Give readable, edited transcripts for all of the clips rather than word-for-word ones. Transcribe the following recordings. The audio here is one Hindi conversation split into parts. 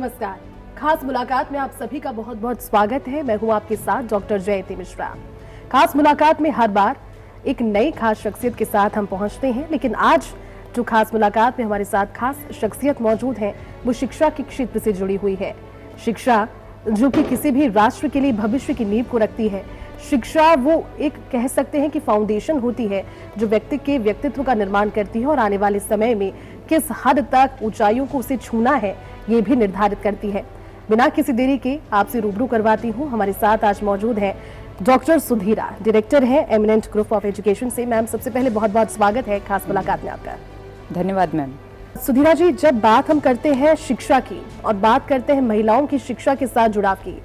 नमस्कार। खास मुलाकात में आप सभी का बहुत बहुत स्वागत है। मैं हूं आपके साथ डॉक्टर जयती मिश्रा। खास मुलाकात में हर बार एक नई खास शख्सियत के साथ हम पहुंचते हैं, लेकिन आज जो खास मुलाकात में हमारे साथ खास शख्सियत मौजूद है वो शिक्षा के क्षेत्र से जुड़ी हुई है। शिक्षा जो कि किसी भी राष्ट्र के लिए भविष्य की नींव को रखती है। शिक्षा वो एक कह सकते हैं कि फाउंडेशन होती है जो व्यक्ति के व्यक्तित्व का निर्माण करती है और आने वाले समय में किस हद तक ऊंचाइयों को उसे छूना है ये भी निर्धारित करती है। बिना किसी देरी के आपसे रूबरू करवाती हूँ। हमारे साथ आज मौजूद है डॉक्टर सुधीरा, डायरेक्टर है एमिनेंट ग्रुप ऑफ एजुकेशन से। मैम, सबसे पहले बहुत बहुत स्वागत है खास मुलाकात में आपका। धन्यवाद मैम। सुधीरा जी, जब बात हम करते हैं शिक्षा की और बात करते हैं महिलाओं की शिक्षा के साथ जुड़ाव की,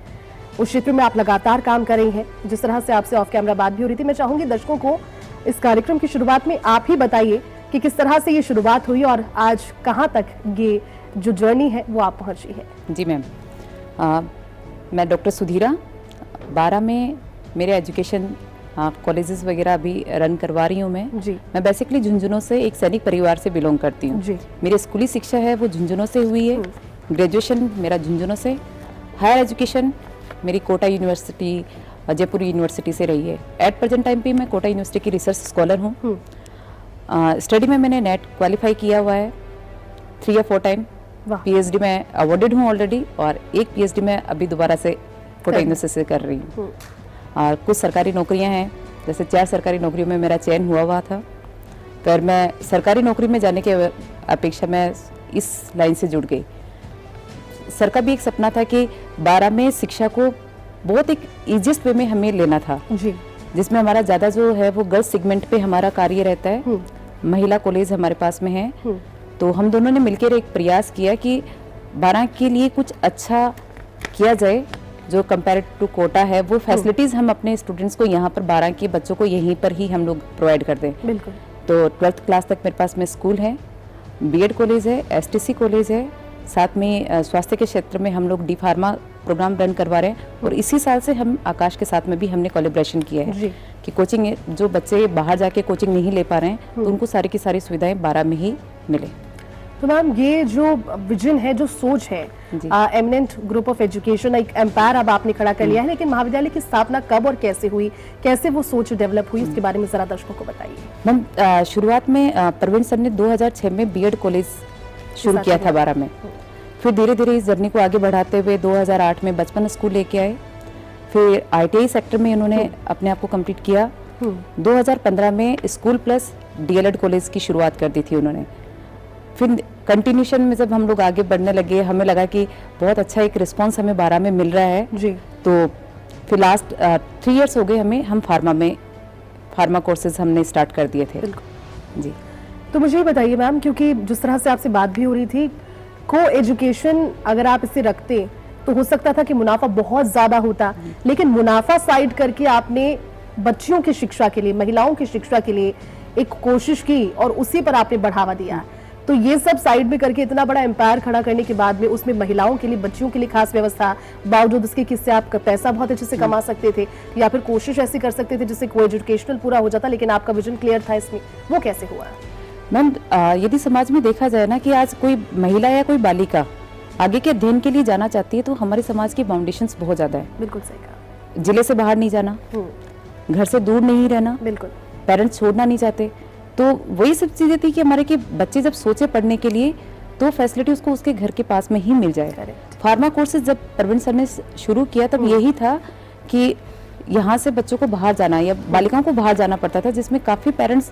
उस क्षेत्र में आप लगातार काम कर रही हैं। जिस तरह से आपसे ऑफ कैमरा बात भी हो रही थी, मैं चाहूंगी दर्शकों को इस कार्यक्रम की शुरुआत में आप ही बताइए कि किस तरह से ये शुरुआत हुई और आज कहाँ तक ये जो जर्नी है वो आप पहुंची है। जी मैम, मैं डॉक्टर सुधीरा 12 में मेरे एजुकेशन कॉलेजेस वगैरह अभी रन करवा रही हूँ मैं बेसिकली झुंझुनू से एक सैनिक परिवार से बिलोंग करती हूँ। मेरी स्कूली शिक्षा है वो झुंझुनू से हुई है। ग्रेजुएशन मेरा झुंझुनू से, हायर एजुकेशन मेरी कोटा यूनिवर्सिटी और जयपुर यूनिवर्सिटी से रही है। एट प्रेजेंट टाइम पे मैं कोटा यूनिवर्सिटी की रिसर्च स्कॉलर हूँ। स्टडी में मैंने नेट क्वालिफाई किया हुआ है 3 या 4 टाइम। पीएचडी में अवॉर्डेड हूँ ऑलरेडी, और एक पीएचडी में अभी दोबारा से कोटा यूनिवर्सिटी से कर रही हूँ। और कुछ सरकारी नौकरियाँ हैं, जैसे 4 सरकारी नौकरियों में मेरा चयन हुआ था, पर मैं सरकारी नौकरी में जाने के अपेक्षा मैं इस लाइन से जुड़ गई। सर का भी एक सपना था कि 12 में शिक्षा को बहुत एक ईजिएस्ट वे में हमें लेना था जी, जिसमें हमारा ज़्यादा जो है वो गर्ल्स सेगमेंट पे हमारा कार्य रहता है। महिला कॉलेज हमारे पास में है, तो हम दोनों ने मिलकर एक प्रयास किया कि 12 के लिए कुछ अच्छा किया जाए। जो कंपेयर टू कोटा है वो फैसिलिटीज़ हम अपने स्टूडेंट्स को यहाँ पर 12 के बच्चों को यहीं पर ही हम लोग प्रोवाइड कर दें। बिल्कुल। तो 12th क्लास तक मेरे पास में स्कूल है, बीएड कॉलेज है, एसटीसी कॉलेज है, साथ में स्वास्थ्य के क्षेत्र में हम लोग डी फार्मा प्रोग्राम रन करवा रहे हैं। और इसी साल से हम आकाश के साथ में भी हमने कोलैबोरेशन किया है कि कोचिंग जो बच्चे बाहर जाके कोचिंग नहीं ले पा रहे हैं तो उनको सारी की सारी सुविधाएं 12 में ही मिले। तो मैम, ये जो विजन है, जो सोच है, एमिनेंट ग्रुप ऑफ एजुकेशन, एक एम्पायर अब आपने खड़ा कर लिया है, लेकिन महाविद्यालय की स्थापना कब और कैसे हुई, कैसे वो सोच डेवलप हुई, उसके बारे में जरा दर्शकों को बताइए। मैम, शुरुआत में प्रवीण सर ने 2006 में बीएड कॉलेज शुरू किया था 12 में। फिर धीरे धीरे इस जर्नी को आगे बढ़ाते हुए 2008 में बचपन स्कूल लेके आए। फिर आईटीआई सेक्टर में इन्होंने अपने आप को कंप्लीट किया। 2015 में स्कूल प्लस डीएलएड कॉलेज की शुरुआत कर दी थी उन्होंने। फिर कंटिन्यूशन में जब हम लोग आगे बढ़ने लगे, हमें लगा कि बहुत अच्छा एक रिस्पांस हमें 12 में मिल रहा है जी। तो फिर लास्ट 3 इयर्स हो गए हमें, हम फार्मा कोर्सेज हमने स्टार्ट कर दिए थे जी। तो मुझे बताइए मैम, क्योंकि जिस तरह से आपसे बात भी हो रही थी, को एजुकेशन अगर आप इसे रखते तो हो सकता था कि मुनाफा बहुत ज्यादा होता, लेकिन मुनाफा साइड करके आपने बच्चियों की शिक्षा के लिए, महिलाओं की शिक्षा के लिए एक कोशिश की और उसी पर आपने बढ़ावा दिया। तो ये सब साइड में करके इतना बड़ा एम्पायर खड़ा करने के बाद में उसमें महिलाओं के लिए, बच्चियों के लिए खास व्यवस्था, बावजूद उसके किससे आप पैसा बहुत अच्छे से कमा सकते थे या फिर कोशिश ऐसी कर सकते थे जिससे को एजुकेशनल पूरा हो जाता, लेकिन आपका विजन क्लियर था इसमें, वो कैसे हुआ? मैम, यदि समाज में देखा जाए ना कि आज कोई महिला या कोई बालिका आगे के अध्ययन के लिए जाना चाहती है तो हमारे समाज की बाउंडेशंस बहुत ज्यादा है। बिल्कुल सही कहा। जिले से बाहर नहीं जाना, घर से दूर नहीं रहना, बिल्कुल, पेरेंट्स छोड़ना नहीं चाहते। तो वही सब चीजें थी कि हमारे के बच्चे जब सोचे पढ़ने के लिए तो फैसिलिटी उसको उसके घर के पास में ही मिल जाए। फार्मा कोर्सेज जब प्रवीण सर ने शुरू किया तब यही था कि यहाँ से बच्चों को बाहर जाना या बालिकाओं को बाहर जाना पड़ता था, जिसमें काफी पेरेंट्स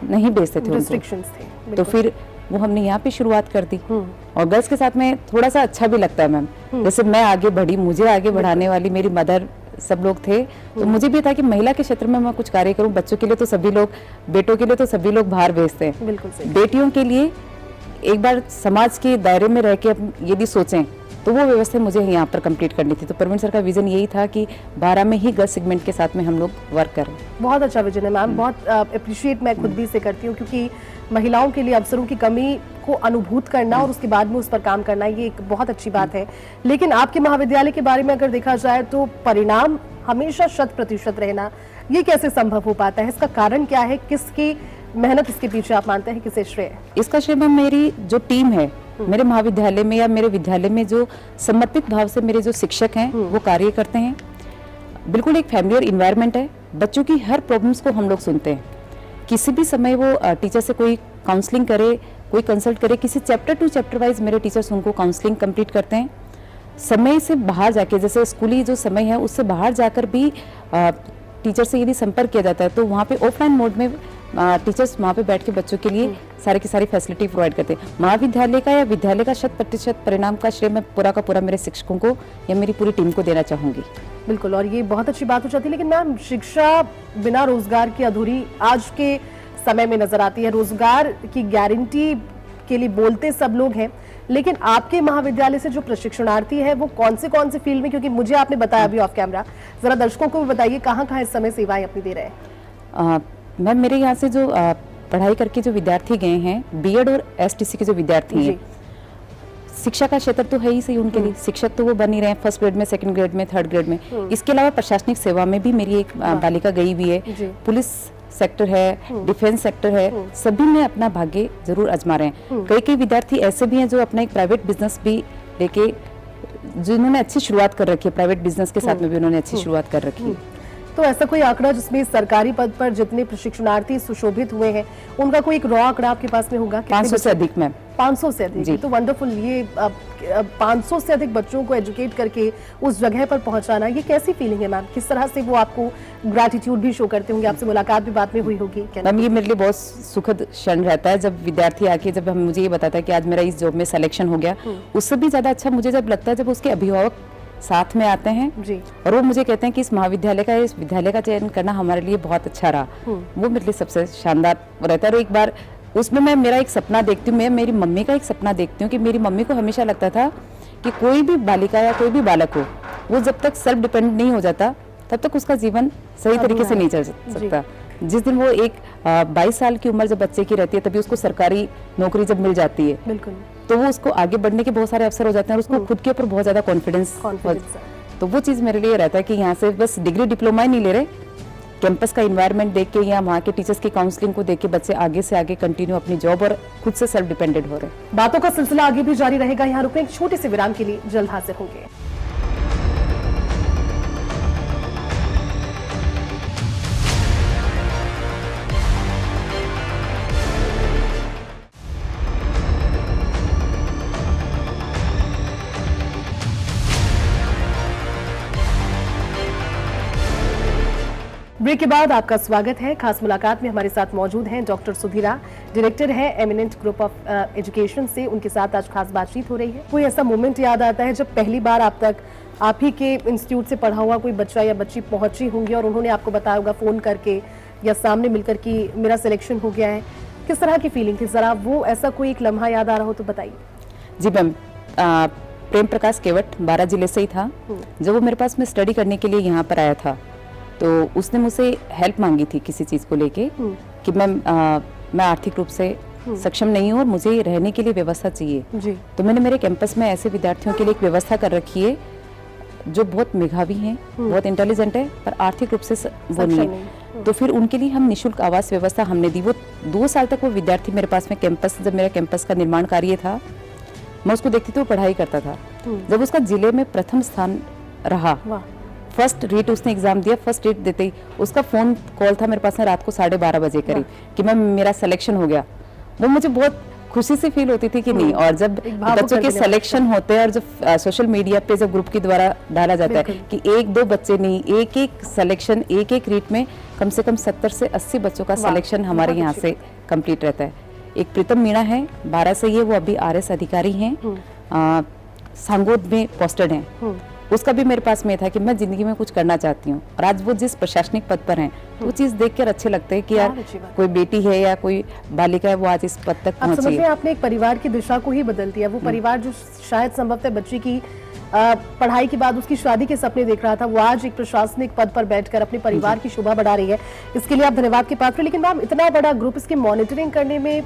नहीं भेजते थे, रिस्ट्रिक्शंस थे। तो फिर वो हमने यहाँ पे शुरुआत कर दी। और गर्ल्स के साथ में थोड़ा सा अच्छा भी लगता है मैम, जैसे मैं आगे बढ़ी, मुझे आगे बढ़ाने वाली मेरी मदर सब लोग थे, तो मुझे भी था कि महिला के क्षेत्र में मैं कुछ कार्य करूं। बच्चों के लिए तो सभी लोग, बेटों के लिए तो सभी लोग बाहर भेजते हैं, बिल्कुल सही। बेटियों के लिए एक बार समाज के दायरे में रह के यदि सोचें तो वो व्यवस्था मुझे यहाँ पर कंप्लीट करनी थी। तो प्रवीण सर का विजन यही था कि 12 में ही गर्ल्स सेगमेंट के साथ में हम लोग वर्क करें। बहुत अच्छा विजन है मैम, बहुत अप्रिशिएट मैं खुद भी इसे करती हूँ, क्योंकि महिलाओं के लिए अवसरों की कमी को अनुभूत करना और उसके बाद में उस पर काम करना, ये एक बहुत अच्छी बात है। लेकिन आपके महाविद्यालय के बारे में अगर देखा जाए तो परिणाम हमेशा 100% रहना, ये कैसे संभव हो पाता है? इसका कारण क्या है? किसकी मेहनत इसके पीछे आप मानते हैं, किसे श्रेय? इसका श्रेय मेरी जो टीम है मेरे महाविद्यालय में या मेरे विद्यालय में जो समर्पित भाव से मेरे जो शिक्षक हैं वो कार्य करते हैं। बिल्कुल एक फैमिलियर इन्वायरमेंट है। बच्चों की हर प्रॉब्लम्स को हम लोग सुनते हैं। किसी भी समय वो टीचर से कोई काउंसलिंग करे, कोई कंसल्ट करे, किसी चैप्टर टू चैप्टर वाइज मेरे टीचर्स उनको काउंसलिंग कंप्लीट करते हैं। समय से बाहर जाके, जैसे स्कूली जो समय है उससे बाहर जाकर भी टीचर से यदि संपर्क किया जाता है तो वहाँ पे ऑफलाइन मोड में टीचर्स वहाँ पे बैठ के बच्चों के लिए सारी की सारी फैसिलिटी प्रोवाइड करते हैं। महाविद्यालय का या विद्यालय का 100% परिणाम का श्रेय मैं पूरा का पूरा मेरे शिक्षकों को या मेरी पूरी टीम को देना चाहूंगी। बिल्कुल, और ये बहुत अच्छी बात हो जाती है। लेकिन मैम, शिक्षा बिना रोजगार की अधूरी आज के समय में नजर आती है। रोजगार की गारंटी के लिए बोलते सब लोग हैं, लेकिन आपके महाविद्यालय से जो प्रशिक्षणार्थी है वो कौन से फील्ड में, क्योंकि मुझे आपने बताया अभी ऑफ कैमरा, जरा दर्शकों को भी बताइए कहाँ कहाँ इस समय सेवाएं अपनी दे रहे हैं। मैम, मेरे यहाँ से जो पढ़ाई करके जो विद्यार्थी गए हैं, बीएड और एसटीसी के जो विद्यार्थी हैं, शिक्षा का क्षेत्र तो है ही सही उनके लिए, शिक्षक तो वो बन ही रहे हैं, फर्स्ट ग्रेड में, सेकंड ग्रेड में, थर्ड ग्रेड में। इसके अलावा प्रशासनिक सेवा में भी मेरी एक बालिका गई हुई है, पुलिस सेक्टर है, डिफेंस सेक्टर है, सभी में अपना भाग्य जरूर आजमा रहे हैं। कई विद्यार्थी ऐसे भी हैं जो अपना एक प्राइवेट बिजनेस भी लेके, जिन्होंने अच्छी शुरुआत कर रखी है, प्राइवेट बिजनेस के साथ में भी उन्होंने अच्छी शुरुआत कर रखी है। तो ऐसा कोई आंकड़ा जिसमें सरकारी पद पर जितने प्रशिक्षणार्थी सुशोभित हुए हैं उनका कोई एक रॉ आंकड़ा आपके पास में होगा? 500 से अधिक मैम। 500 से अधिक, तो वंडरफुल। ये 500 से अधिक बच्चों को एजुकेट करके उस जगह पर पहुंचाना, ये कैसी फीलिंग है मैम? किस तरह से वो आपको ग्रैटिट्यूड भी शो करते होंगे? आपसे मुलाकात भी बाद में हुई होगी। मैम, ये मेरे लिए बहुत सुखद क्षण रहता है जब विद्यार्थी आके जब मुझे ये बताता है कि आज मेरा इस जॉब में सिलेक्शन हो गया। उससे भी ज्यादा अच्छा मुझे जब लगता है जब उसके अभिभावक साथ में आते हैं जी, और वो मुझे कहते हैं कि इस महाविद्यालय का, इस विद्यालय का चयन करना हमारे लिए बहुत अच्छा रहा। वो मेरे लिए सबसे शानदार रहता है। और एक बार उसमें मैं मेरा एक सपना देखती हूँ, मैं मेरी मम्मी का एक सपना देखती हूँ कि मेरी मम्मी को हमेशा लगता था कि कोई भी बालिका या कोई भी बालक हो, वो जब तक सेल्फ डिपेंडेंट नहीं हो जाता तब तक उसका जीवन सही तरीके से नहीं चल सकता। जिस दिन वो एक 22 साल की उम्र जब बच्चे की रहती है तभी उसको सरकारी नौकरी जब मिल जाती है, बिल्कुल, तो वो उसको आगे बढ़ने के बहुत सारे अवसर हो जाते हैं और उसको खुद के ऊपर बहुत ज्यादा कॉन्फिडेंस। तो वो चीज मेरे लिए रहता है कि यहाँ से बस डिग्री डिप्लोमा ही नहीं ले रहे, कैंपस का इन्वायरमेंट देख के या वहाँ के टीचर्स की काउंसलिंग को देख के बच्चे आगे से आगे कंटिन्यू अपनी जॉब और खुद से सेल्फ डिपेंडेंट हो रहे हैं। बातों का सिलसिला आगे भी जारी रहेगा। यहाँ रुके एक छोटे से विराम के लिए, जल्द हाजिर होंगे। ब्रेक के बाद आपका स्वागत है। खास मुलाकात में हमारे साथ मौजूद हैं डॉक्टर सुधीरा, डायरेक्टर है एमिनेंट ग्रुप ऑफ एजुकेशन से। उनके साथ आज खास बातचीत हो रही है। कोई ऐसा मोमेंट याद आता है जब पहली बार आप ही के इंस्टीट्यूट से पढ़ा हुआ कोई बच्चा या बच्ची पहुंची होंगी और उन्होंने आपको बताया होगा फोन करके या सामने मिलकर कि मेरा सिलेक्शन हो गया है? किस तरह की फीलिंग थी? जरा वो ऐसा कोई एक लम्हा याद आ रहा हो तो बताइए। जी मैम, प्रेम प्रकाश केवट 12 जिले से ही था। जब वो मेरे पास में स्टडी करने के लिए यहाँ पर आया था तो उसने मुझसे हेल्प मांगी थी किसी चीज को लेके कि मैं आर्थिक रूप से सक्षम नहीं हूँ और मुझे रहने के लिए व्यवस्था चाहिए जी। तो मैंने मेरे कैंपस में ऐसे विद्यार्थियों के लिए एक व्यवस्था कर रखी है जो बहुत मेधावी हैं, बहुत इंटेलिजेंट है, पर आर्थिक रूप से वो नहीं है। तो फिर उनके लिए हम निःशुल्क आवास व्यवस्था हमने दी। वो 2 साल तक वो विद्यार्थी मेरे पास में कैंपस, जब मेरा कैंपस का निर्माण कार्य था, मैं उसको देखती थी, वो पढ़ाई करता था। जब उसका जिले में प्रथम स्थान रहा, फर्स्ट रेट उसने एग्जाम दिया, फर्स्ट रेट देते ही उसका फोन कॉल था मेरे पास में रात को 12:30 बजे करीब कि मैम मेरा सिलेक्शन हो गया। वो मुझे बहुत खुशी से फील होती थी कि नहीं। और जब बच्चों के सिलेक्शन होते हैं और जब सोशल मीडिया पे जब ग्रुप के द्वारा डाला जाता है कि 1-2 बच्चे नहीं, एक सिलेक्शन, एक रीट में कम से कम 70 से 80 बच्चों का सिलेक्शन हमारे यहाँ से कंप्लीट रहता है। एक प्रीतम मीणा है, 12 से ये, वो अभी RS अधिकारी हैं, सांगोद में पोस्टेड हैं। उसका भी मेरे पास में था कि मैं जिंदगी में कुछ करना चाहती हूँ और आज वो जिस प्रशासनिक पद पर हैं तो वो चीज देखकर अच्छे लगते हैं कि यार कोई बेटी है या कोई बालिका है वो आज इस पद तक पहुंची है। आपने एक परिवार की दिशा को ही बदल दिया। वो परिवार जो शायद संभवतः बच्ची की पढ़ाई के बाद उसकी शादी के सपने देख रहा था, वो आज एक प्रशासनिक पद पर बैठकर अपने परिवार की शोभा बढ़ा रही है। इसके लिए आप धन्यवाद के पात्र। लेकिन मैम, इतना बड़ा ग्रुप, इसकी मॉनिटरिंग करने में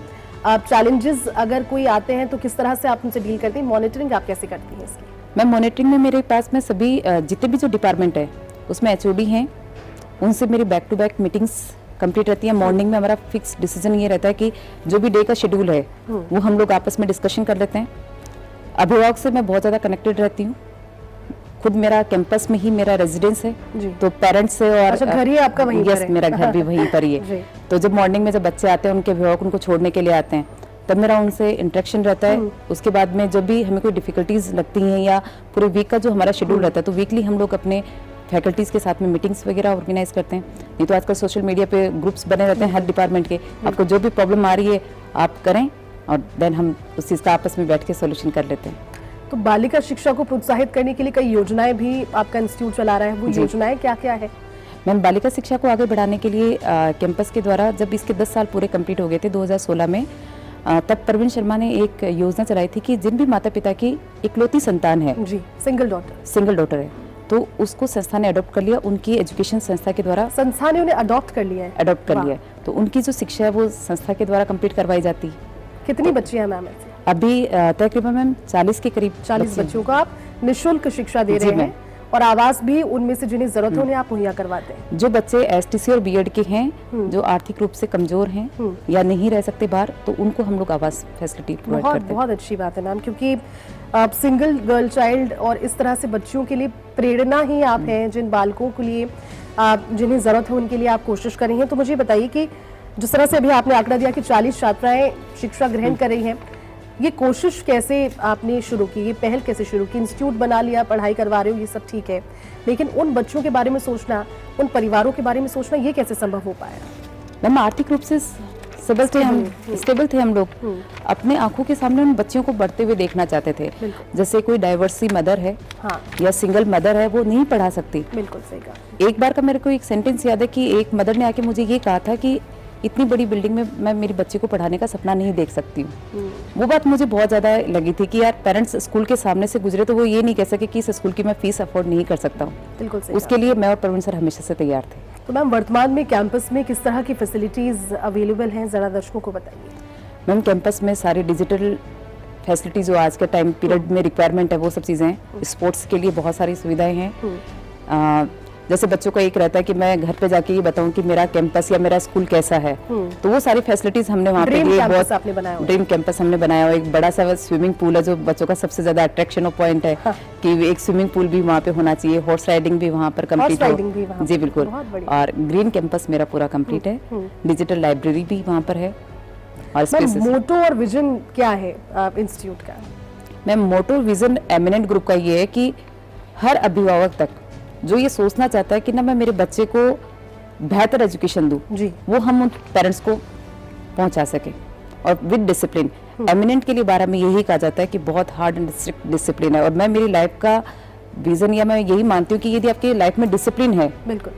चैलेंजेस अगर कोई आते हैं तो किस तरह से आप उनसे डील करती हैं? मॉनिटरिंग आप कैसे करती हैं इसकी? मैं मॉनिटरिंग में मेरे पास में सभी जितने भी जो डिपार्टमेंट है उसमें HOD हैं, उनसे मेरी back to back meetings complete रहती है। मॉर्निंग में हमारा फिक्स डिसीजन ये रहता है कि जो भी डे का शेड्यूल है वो हम लोग आपस में डिस्कशन कर लेते हैं। अभिभावक से मैं बहुत ज़्यादा कनेक्टेड रहती हूँ। खुद मेरा कैंपस में ही मेरा रेजिडेंस है, तो पेरेंट्स से और अच्छा, घर ही आपका वहीं पर है? मेरा घर भी वहीं पर ही है। तो जब मॉर्निंग में जब बच्चे आते हैं, उनके अभिभावक उनको छोड़ने के लिए आते हैं, तब मेरा उनसे इंटरेक्शन रहता है। उसके बाद में जब भी हमें कोई डिफिकल्टीज लगती हैं या पूरे वीक का जो हमारा शेड्यूल रहता है, तो वीकली हम लोग अपने फैकल्टीज के साथ में मीटिंग्स वगैरह ऑर्गेनाइज करते हैं। नहीं तो आजकल सोशल मीडिया पे ग्रुप्स बने रहते हैं हर डिपार्टमेंट के, आपको जो भी प्रॉब्लम आ रही है आप करें और देन हम उस चीज़ का आपस में बैठ के सोल्यूशन कर लेते हैं। तो बालिका शिक्षा को प्रोत्साहित करने के लिए कई योजनाएं भी आपका इंस्टीट्यूट चला रहा है, वो योजनाएं क्या क्या है? मैम, बालिका शिक्षा को आगे बढ़ाने के लिए कैंपस के द्वारा जब इसके 10 साल पूरे कंप्लीट हो गए थे 2016 में, तब प्रवीण शर्मा ने एक योजना चलाई थी कि जिन भी माता पिता की इकलौती संतान है जी, सिंगल डॉटर है, तो उसको संस्था ने अडॉप्ट कर लिया। उनकी एजुकेशन संस्था के द्वारा, संस्था ने उन्हें अडॉप्ट कर लिया है, तो उनकी जो शिक्षा है वो संस्था के द्वारा कंप्लीट करवाई जाती है। कितनी बच्ची हैं मैम? अभी तकरीबन मैम 40 के करीब 40 बच्चों को आप निःशुल्क शिक्षा दे रहे हैं और आवास भी उनमें से जिन्हें जरूरत है उन्हें आप मुहैया करवाते हैं। जो बच्चे एसटीसी और बीएड के हैं, जो आर्थिक रूप से कमजोर हैं या नहीं रह सकते बाहर, तो उनको हम लोग आवास फैसिलिटी प्रोवाइड करते हैं। बहुत अच्छी बात है मैम, क्योंकि आप सिंगल गर्ल चाइल्ड और इस तरह से बच्चियों के लिए प्रेरणा ही आप हैं, जिन बालकों के लिए जिन्हें जरूरत है उनके लिए आप कोशिश कर रही हैं। तो मुझे बताइए कि जिस तरह से अभी आपने आंकड़ा दिया कि 40 छात्राएं शिक्षा ग्रहण कर रही हैं, ये कोशिश कैसे आपने शुरू की, ये पहल कैसे शुरू की? इंस्टीट्यूट बना लिया, पढ़ाई करवा रहे हो, ये सब ठीक है, लेकिन उन बच्चों के बारे में सोचना, उन परिवारों के बारे में सोचना, ये कैसे संभव हो पाया? मैम, आर्थिक रूप से स्टेबल थे हम लोग। अपने आंखों के सामने उन बच्चियों को बढ़ते हुए देखना चाहते थे। जैसे कोई डाइवर्सी मदर है या सिंगल मदर है, वो नहीं पढ़ा सकती। बिल्कुल सही कहा। एक बार का मेरे को एक सेंटेंस याद है कि एक मदर ने आके मुझे ये कहा था कि इतनी बड़ी बिल्डिंग में मैं मेरी बच्ची को पढ़ाने का सपना नहीं देख सकती हूँ। वो बात मुझे बहुत ज़्यादा लगी थी कि यार पेरेंट्स स्कूल के सामने से गुजरे तो वो ये नहीं कह सके कि इस स्कूल की मैं फीस अफोर्ड नहीं कर सकता हूँ। बिल्कुल सही। उसके लिए मैं और प्रवीण सर हमेशा से तैयार थे। तो मैम, वर्तमान में कैंपस में किस तरह की फैसिलिटीज अवेलेबल हैं, जरा दर्शकों को बताइए। मैम, कैंपस में सारी डिजिटल फैसिलिटी जो आज के टाइम पीरियड में रिक्वायरमेंट है वो सब चीज़ें हैं। स्पोर्ट्स के लिए बहुत सारी सुविधाएं हैं। जैसे बच्चों का एक रहता है कि मैं घर पे जाके ये बताऊं कि मेरा कैंपस या मेरा स्कूल कैसा है, तो वो सारी फैसिलिटीज हमने वहाँ पे लिए। बहुत ड्रीम कैंपस हमने बनाया हुआ। एक बड़ा सा स्विमिंग पूल है जो बच्चों का सबसे ज्यादा अट्रैक्शन ऑफ पॉइंट है कि एक स्विमिंग पूल भी वहाँ पे होना चाहिए। हॉर्स राइडिंग भी वहाँ पर कंप्लीट हो। जी बिल्कुल। और ग्रीन कैंपस मेरा पूरा कंप्लीट है। डिजिटल लाइब्रेरी भी वहाँ पर है। और मोटो और विजन क्या है इंस्टीट्यूट का? मैम, मोटो विजन एमिनेंट ग्रुप का ये है कि हर अभिभावक तक जो ये सोचना चाहता है कि ना मैं मेरे बच्चे को बेहतर एजुकेशन दूं, वो हम उन पेरेंट्स को पहुंचा सके और विद डिसिप्लिन। एमिनेंट के लिए बारे में यही कहा जाता है कि बहुत हार्ड एंड स्ट्रिक्ट डिसिप्लिन है। और मैं मेरी लाइफ का विजन या मैं यही मानती हूँ कि यदि आपकी लाइफ में डिसिप्लिन है बिल्कुल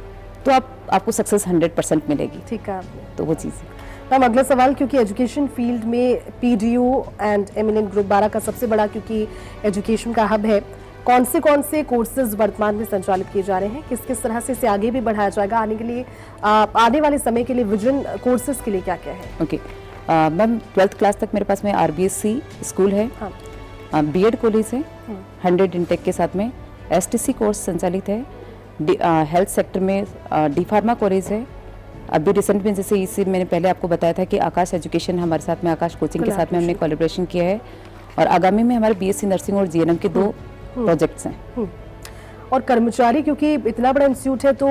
तो आपको सक्सेस 100% मिलेगी। ठीक है, तो वो चीज़। मैम, अगला सवाल, क्योंकि एजुकेशन फील्ड में पीडीयू एंड एमिनेंट ग्रुप 12 का सबसे बड़ा क्योंकि एजुकेशन का हब है, कौन से कोर्सेज वर्तमान में संचालित किए जा रहे हैं, किस तरह से इसे आगे भी बढ़ाया जाएगा आने के लिए, आने वाले समय के लिए विजन कोर्सेज के लिए क्या क्या है? ओके मैम, 12th क्लास तक मेरे पास में आरबीएससी स्कूल है, बीएड कॉलेज है 100 इंटेक के साथ में, एसटीसी कोर्स संचालित है, हेल्थ सेक्टर में डी फार्मा कॉलेज है। अभी रिसेंट में जैसे इसी मैंने पहले आपको बताया था कि आकाश एजुकेशन हमारे साथ में, आकाश कोचिंग के साथ में हमने कोलैबोरेशन किया है। और आगामी में हमारे बीएससी नर्सिंग और जीएनएम के 2 प्रोजेक्ट्स हैं। और कर्मचारी, क्योंकि इतना बड़ा इंस्टीट्यूट है तो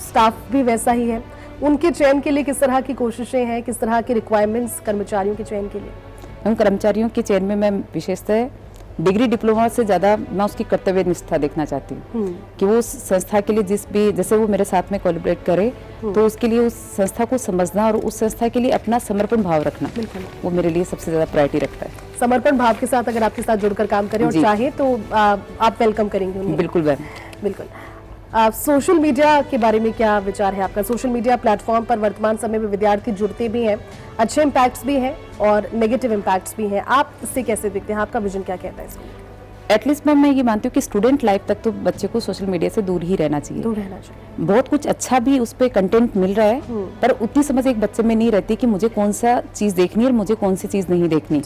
स्टाफ भी वैसा ही है, उनके चयन के लिए किस तरह की कोशिशें हैं, किस तरह की रिक्वायरमेंट्स कर्मचारियों के चयन के लिए? हम कर्मचारियों के चयन में मैं विशेषतः डिग्री डिप्लोमा से ज़्यादा मैं उसकी कर्तव्य निष्ठा देखना चाहती हूँ कि वो संस्था के लिए जैसे वो मेरे साथ में कोलैबोरेट करे तो उसके लिए उस संस्था को समझना और उस संस्था के लिए अपना समर्पण भाव रखना, वो मेरे लिए सबसे ज़्यादा प्रायोरिटी रखता है। समर्पण भाव के साथ अगर आपके साथ जुड़कर काम करें और चाहे तो आप वेलकम करेंगे उन्हें? बिल्कुल मैम, बिल्कुल। सोशल मीडिया के बारे में क्या विचार है आपका? सोशल मीडिया प्लेटफॉर्म पर वर्तमान समय में विद्यार्थी जुड़ते भी हैं, अच्छे इम्पैक्ट्स भी हैं और नेगेटिव इम्पैक्ट्स भी हैं, आप इससे कैसे देखते हैं? आपका विजन क्या कहता है इसको? एटलीस्ट मैम मैं ये मानती हूँ कि स्टूडेंट लाइफ तक तो बच्चे को सोशल मीडिया से दूर ही रहना चाहिए। दूर रहना चाहिए। बहुत कुछ अच्छा भी उस पे कंटेंट मिल रहा है, पर उतनी समझ एक बच्चे में नहीं रहती कि मुझे कौन सा चीज देखनी है और मुझे कौन सी चीज नहीं देखनी।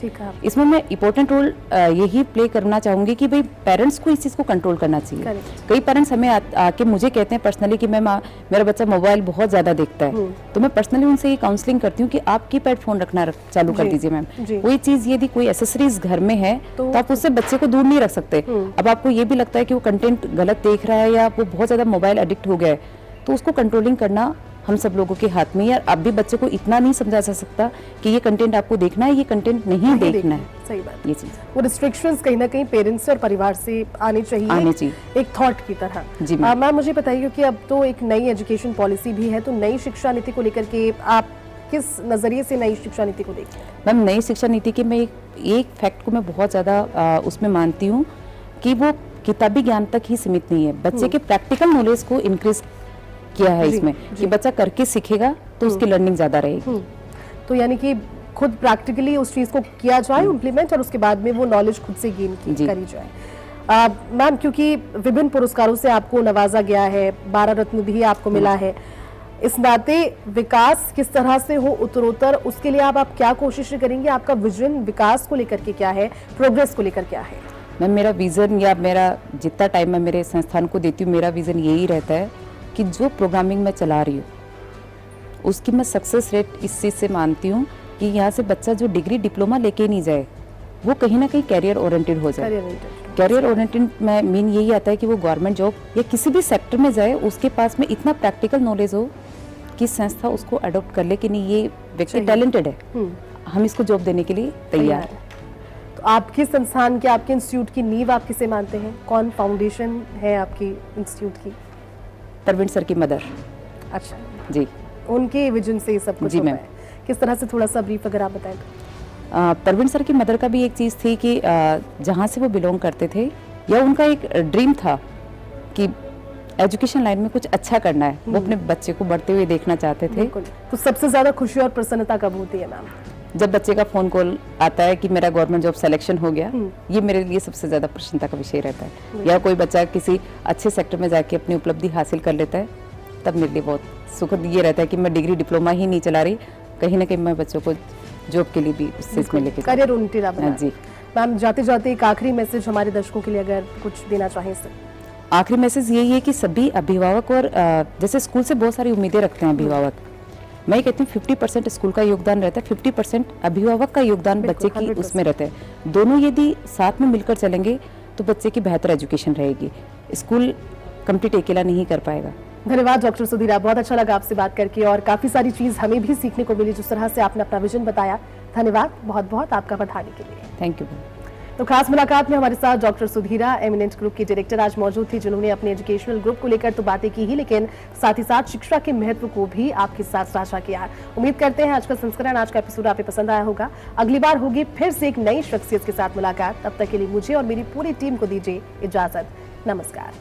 इसमें मैं इंपॉर्टेंट रोल यही प्ले करना चाहूंगी कि भाई पेरेंट्स को इस चीज को कंट्रोल करना चाहिए। कई पेरेंट्स हमें आके मुझे कहते हैं पर्सनली कि मैम मेरा बच्चा मोबाइल बहुत ज्यादा देखता है, तो मैं पर्सनली उनसे ये काउंसलिंग करती हूँ कि आप कीपैड फोन रखना चालू कर दीजिए मैम। कोई चीज यदि कोई एसेसरीज घर में है तो आप उससे बच्चे को दूर नहीं रख सकते। अब आपको ये भी लगता है कि वो कंटेंट गलत देख रहा है या वो बहुत ज्यादा मोबाइल एडिक्ट हो गया है, तो उसको कंट्रोलिंग करना हम सब लोगों के हाथ में है। अब भी बच्चे को इतना नहीं समझा जा सकता कि ये कंटेंट आपको देखना है, ये कंटेंट नहीं देखना है। सही बात। ये चीज वो रिस्ट्रिक्शंस कहीं ना कहीं पेरेंट्स और परिवार से आने चाहिए एक थॉट की तरह। जी मैम मुझे बताइए, क्योंकि अब तो एक नई एजुकेशन पॉलिसी भी है, तो नई शिक्षा नीति को लेकर के आप किस नजरिए से नई शिक्षा नीति को देखते हैं? मैम नई शिक्षा नीति के मैं एक फैक्ट को मैं बहुत ज्यादा उसमें मानती हूँ कि वो किताबी ज्ञान तक ही सीमित नहीं है, बच्चे के प्रैक्टिकल नॉलेज को इंक्रीज किया है इसमें कि बच्चा करके सीखेगा तो उसकी लर्निंग ज्यादा रहेगी। तो यानी कि खुद प्रैक्टिकली उस चीज को किया जाए इम्प्लीमेंट, और उसके बाद में वो नॉलेज खुद से गेन करी जाए। मैम क्योंकि विभिन्न पुरस्कारों से आपको नवाजा गया है, 12 रत्न भी आपको मिला है, इस नाते विकास किस तरह से हो उत्तरोत्तर, उसके लिए आप क्या कोशिशें करेंगे? आपका विजन विकास को लेकर के क्या है, प्रोग्रेस को लेकर क्या है? मैम मेरा विजन या मेरा जितना टाइम मैं मेरे संस्थान को देती हूँ, मेरा विजन यही रहता है कि जो प्रोग्रामिंग मैं चला रही हूँ उसकी मैं सक्सेस रेट इस चीज़ से मानती हूँ कि यहाँ से बच्चा जो डिग्री डिप्लोमा लेके नहीं जाए वो कहीं ना कहीं कैरियर ओरिएंटेड हो जाए। कैरियर ओरिएंटेड में मीन यही आता है कि वो गवर्नमेंट जॉब या किसी भी सेक्टर में जाए, उसके पास में इतना प्रैक्टिकल नॉलेज हो कि संस्था उसको अडॉप्ट कर ले कि नहीं ये व्यक्ति टैलेंटेड है, हम इसको जॉब देने के लिए तैयार है। तो आपके संस्थान के, आपके इंस्टीट्यूट की नींव आप किसे मानते हैं? कौन फाउंडेशन है आपकी इंस्टीट्यूट की? परवीन सर की मदर। अच्छा जी, उनके विजन से सब कुछ होता है। किस तरह से, थोड़ा सा ब्रीफ अगर आप बताएं तो। परवीन सर की मदर का भी एक चीज़ थी कि जहाँ से वो बिलोंग करते थे या उनका एक ड्रीम था कि एजुकेशन लाइन में कुछ अच्छा करना है, वो अपने बच्चे को बढ़ते हुए देखना चाहते थे। तो सबसे ज्यादा खुशी और प्रसन्नता कब होती है मैम? जब बच्चे का फोन कॉल आता है कि मेरा गवर्नमेंट जॉब सिलेक्शन हो गया, ये मेरे लिए सबसे ज्यादा प्रसन्नता का विषय रहता है। या कोई बच्चा किसी अच्छे सेक्टर में जाके अपनी उपलब्धि हासिल कर लेता है, तब मेरे लिए बहुत सुखद ये रहता है कि मैं डिग्री डिप्लोमा ही नहीं चला रही, कहीं ना कहीं मैं बच्चों को जॉब के लिए भी उस चीज में लेके करियर ओरिएंटेड। जी मैम जाते जाते एक आखिरी मैसेज हमारे दर्शकों के लिए अगर कुछ देना चाहें सर? आखिरी मैसेज यही है कि सभी अभिभावक और जैसे स्कूल से बहुत सारी उम्मीदें रखते हैं अभिभावक, मैं कहती हूँ 50% स्कूल का योगदान रहता है, 50% अभिभावक का योगदान बच्चे की उसमें रहता है। दोनों यदि साथ में मिलकर चलेंगे तो बच्चे की बेहतर एजुकेशन रहेगी, स्कूल कंप्लीट अकेला नहीं कर पाएगा। धन्यवाद डॉक्टर सुधीरा, बहुत अच्छा लगा आपसे बात करके और काफी सारी चीज हमें भी सीखने को मिली जिस तरह से आपने अपना विजन बताया। धन्यवाद बहुत बहुत आपका बताने के लिए। Thank you. तो खास मुलाकात में हमारे साथ डॉक्टर सुधीरा एमिनेंट ग्रुप की डायरेक्टर आज मौजूद थी, जिन्होंने अपने एजुकेशनल ग्रुप को लेकर तो बातें की ही, लेकिन साथ ही साथ शिक्षा के महत्व को भी आपके साथ साझा किया। उम्मीद करते हैं आज का संस्करण, आज का एपिसोड आपको पसंद आया होगा। अगली बार होगी फिर से एक नई शख्सियत के साथ मुलाकात, तब तक के लिए मुझे और मेरी पूरी टीम को दीजिए इजाजत। नमस्कार।